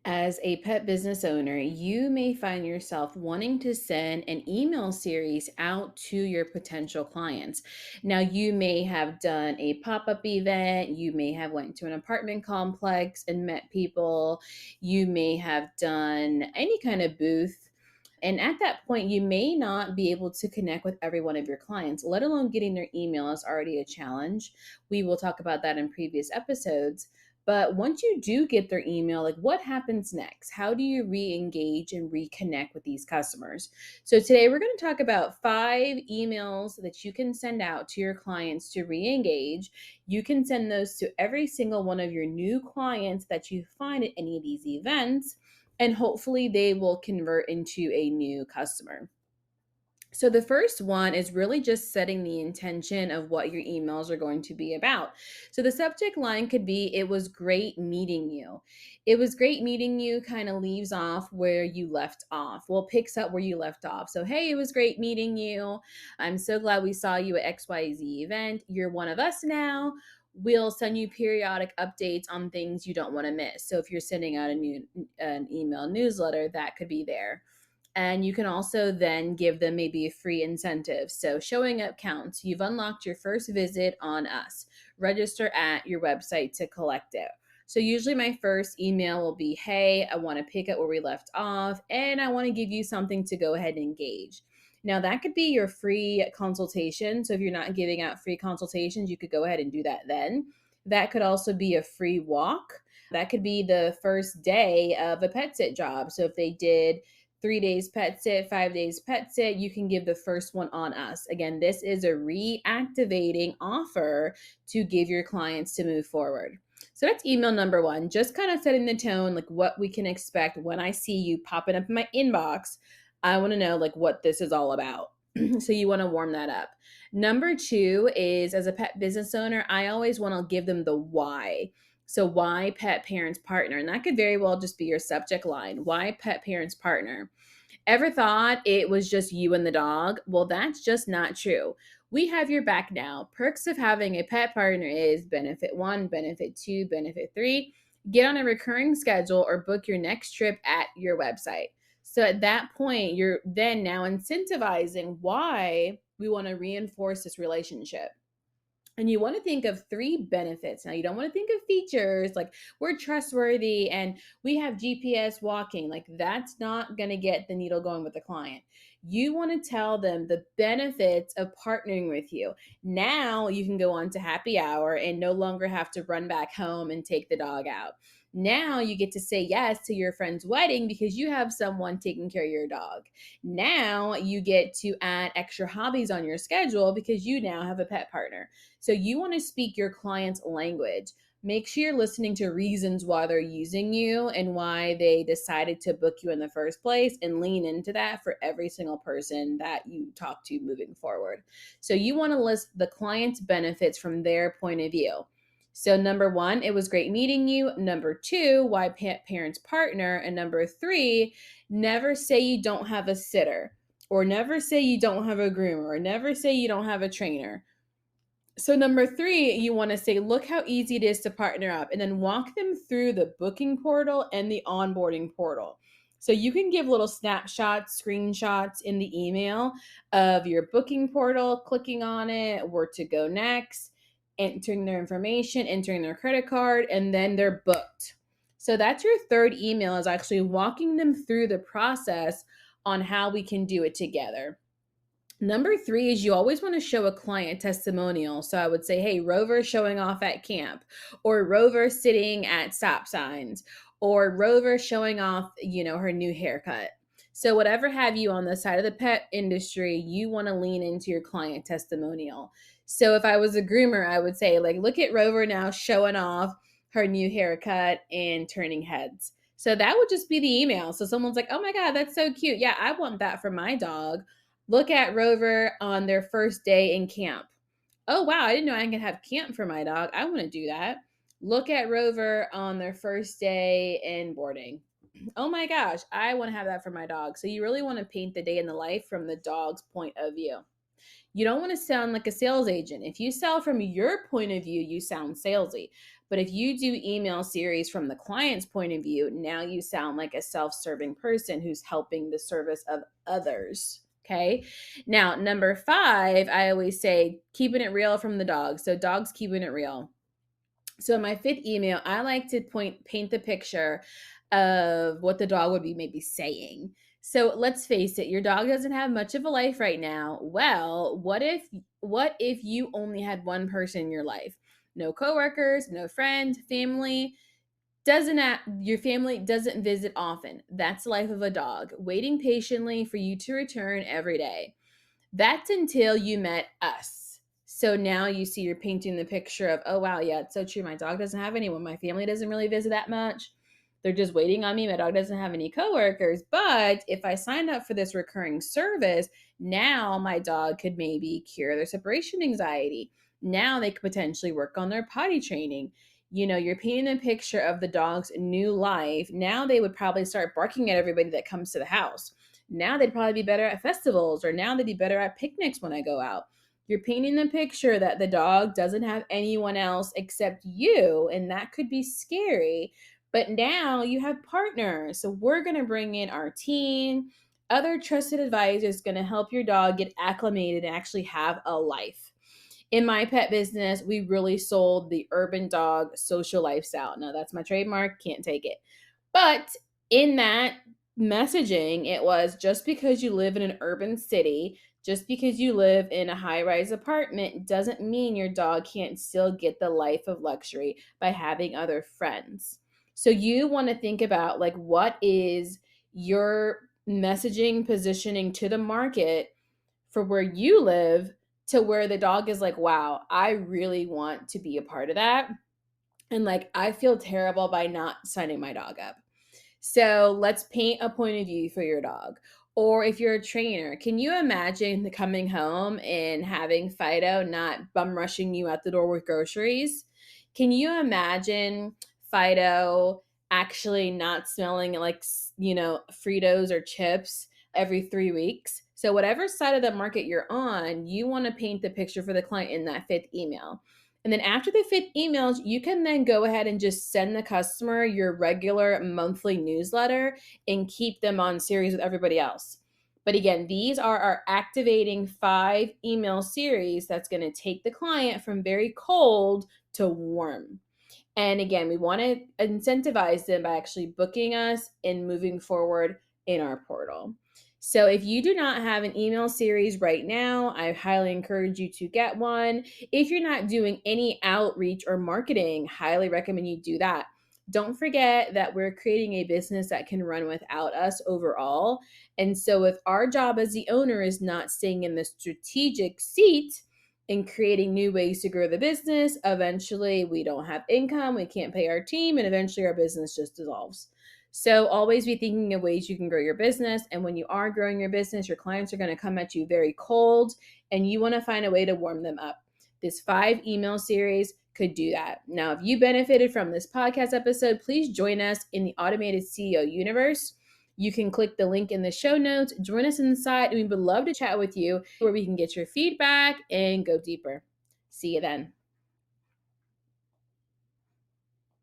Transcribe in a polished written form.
As a pet business owner, you may find yourself wanting to send an email series out to your potential clients. Now, you may have done a pop-up event, you may have went to an apartment complex and met people, you may have done any kind of booth. And at that point, you may not be able to connect with every one of your clients, let alone getting their email is already a challenge. We will talk about that in previous episodes. But once you do get their email, like what happens next? How do you re engage and reconnect with these customers? So, today we're going to talk about 5 emails that you can send out to your clients to re engage. You can send those to every single one of your new clients that you find at any of these events, and hopefully they will convert into a new customer. So the first one is really just setting the intention of what your emails are going to be about. So the subject line could be, "It was great meeting you." It was great meeting you kind of leaves off where you left off. Well, picks up where you left off. So, hey, it was great meeting you. I'm so glad we saw you at XYZ event. You're one of us now. We'll send you periodic updates on things you don't want to miss. So if you're sending out an email newsletter, that could be there. And you can also then give them maybe a free incentive. So, showing up counts. You've unlocked your first visit on us. Register at your website to collect it. So, usually my first email will be, "Hey, I want to pick up where we left off, and I want to give you something to go ahead and engage." Now, that could be your free consultation. So, if you're not giving out free consultations, you could go ahead and do that then. That could also be a free walk. That could be the first day of a pet sit job. So, if they did 3 days pet sit, 5 days pet sit, you can give the first one on us. Again, this is a reactivating offer to give your clients to move forward. So that's email number one, just kind of setting the tone, like what we can expect when I see you popping up in my inbox. I want to know like what this is all about. So you want to warm that up. Number two is, as a pet business owner, I always want to give them the why. So, why pet parents partner? And that could very well just be your subject line. Why pet parents partner? Ever thought it was just you and the dog? Well, that's just not true. We have your back now. Perks of having a pet partner is benefit one, benefit two, benefit three. Get on a recurring schedule or book your next trip at your website. So at that point, you're then now incentivizing why we want to reinforce this relationship. And you want to think of 3 benefits. Now, you don't want to think of features like we're trustworthy and we have GPS walking. Like, that's not going to get the needle going with the client. You want to tell them the benefits of partnering with you. Now, you can go on to happy hour and no longer have to run back home and take the dog out. Now, you get to say yes to your friend's wedding because you have someone taking care of your dog. Now, you get to add extra hobbies on your schedule because you now have a pet partner. So you want to speak your client's language. Make sure you're listening to reasons why they're using you and why they decided to book you in the first place, and lean into that for every single person that you talk to moving forward. So you want to list the client's benefits from their point of view. So, number one, it was great meeting you. Number two, why parents partner. And number three, never say you don't have a sitter, or never say you don't have a groomer, or never say you don't have a trainer. So number three, you want to say, look how easy it is to partner up, and then walk them through the booking portal and the onboarding portal. So you can give little snapshots, screenshots in the email of your booking portal, clicking on it, where to go next, entering their information, entering their credit card, and then they're booked. So that's your third email, is actually walking them through the process on how we can do it together. Number three is, you always want to show a client testimonial. So I would say, hey, Rover showing off at camp, or Rover sitting at stop signs, or Rover showing off, her new haircut. So whatever have you on the side of the pet industry, you want to lean into your client testimonial. So if I was a groomer, I would say, like, look at Rover now showing off her new haircut and turning heads. So that would just be the email. So someone's like, oh my God, that's so cute. Yeah, I want that for my dog. Look at Rover on their first day in camp. Oh, wow, I didn't know I could have camp for my dog. I want to do that. Look at Rover on their first day in boarding. Oh my gosh, I want to have that for my dog. So you really want to paint the day in the life from the dog's point of view. You don't want to sound like a sales agent. If you sell from your point of view, you sound salesy. But if you do email series from the client's point of view, now you sound like a self-serving person who's helping the service of others. Okay. Now, number 5, I always say keeping it real from the dog. So dogs keeping it real. So in my 5th email, I like to paint the picture of what the dog would be maybe saying. So let's face it, your dog doesn't have much of a life right now. Well, what if you only had one person in your life? No coworkers, no friends, family, your family doesn't visit often. That's the life of a dog, waiting patiently for you to return every day. That's until you met us. So now you see you're painting the picture of, oh, wow, yeah, it's so true. My dog doesn't have anyone. My family doesn't really visit that much. They're just waiting on me. My dog doesn't have any coworkers. But if I signed up for this recurring service, now my dog could maybe cure their separation anxiety. Now they could potentially work on their potty training. You're painting a picture of the dog's new life. Now they would probably start barking at everybody that comes to the house. Now they'd probably be better at festivals, or now they'd be better at picnics when I go out. You're painting the picture that the dog doesn't have anyone else except you, and that could be scary. But now you have partners. So we're going to bring in our team, other trusted advisors going to help your dog get acclimated and actually have a life. In my pet business, we really sold the urban dog social lifestyle. Now, that's my trademark, can't take it. But in that messaging, it was just because you live in an urban city, just because you live in a high rise apartment, doesn't mean your dog can't still get the life of luxury by having other friends. So you want to think about, like, what is your messaging positioning to the market for where you live, to where the dog is like, wow, I really want to be a part of that. And like, I feel terrible by not signing my dog up. So let's paint a point of view for your dog. Or if you're a trainer, can you imagine coming home and having Fido not bum rushing you out the door with groceries? Can you imagine Fido actually not smelling like, Fritos or chips every 3 weeks? So, whatever side of the market you're on, you want to paint the picture for the client in that 5th email. And then after the 5th emails, you can then go ahead and just send the customer your regular monthly newsletter and keep them on series with everybody else. But again, these are our activating 5 email series that's going to take the client from very cold to warm. And again, we want to incentivize them by actually booking us and moving forward in our portal. So if you do not have an email series right now, I highly encourage you to get one. If you're not doing any outreach or marketing, highly recommend you do that. Don't forget that we're creating a business that can run without us overall. And so if our job as the owner is not staying in the strategic seat and creating new ways to grow the business, eventually we don't have income, we can't pay our team, and eventually our business just dissolves. So always be thinking of ways you can grow your business. And when you are growing your business, your clients are going to come at you very cold, and you want to find a way to warm them up. This 5 email series could do that. Now, if you benefited from this podcast episode, please join us in the Automated CEO universe. You can click the link in the show notes, join us inside, and we would love to chat with you where we can get your feedback and go deeper. See you then.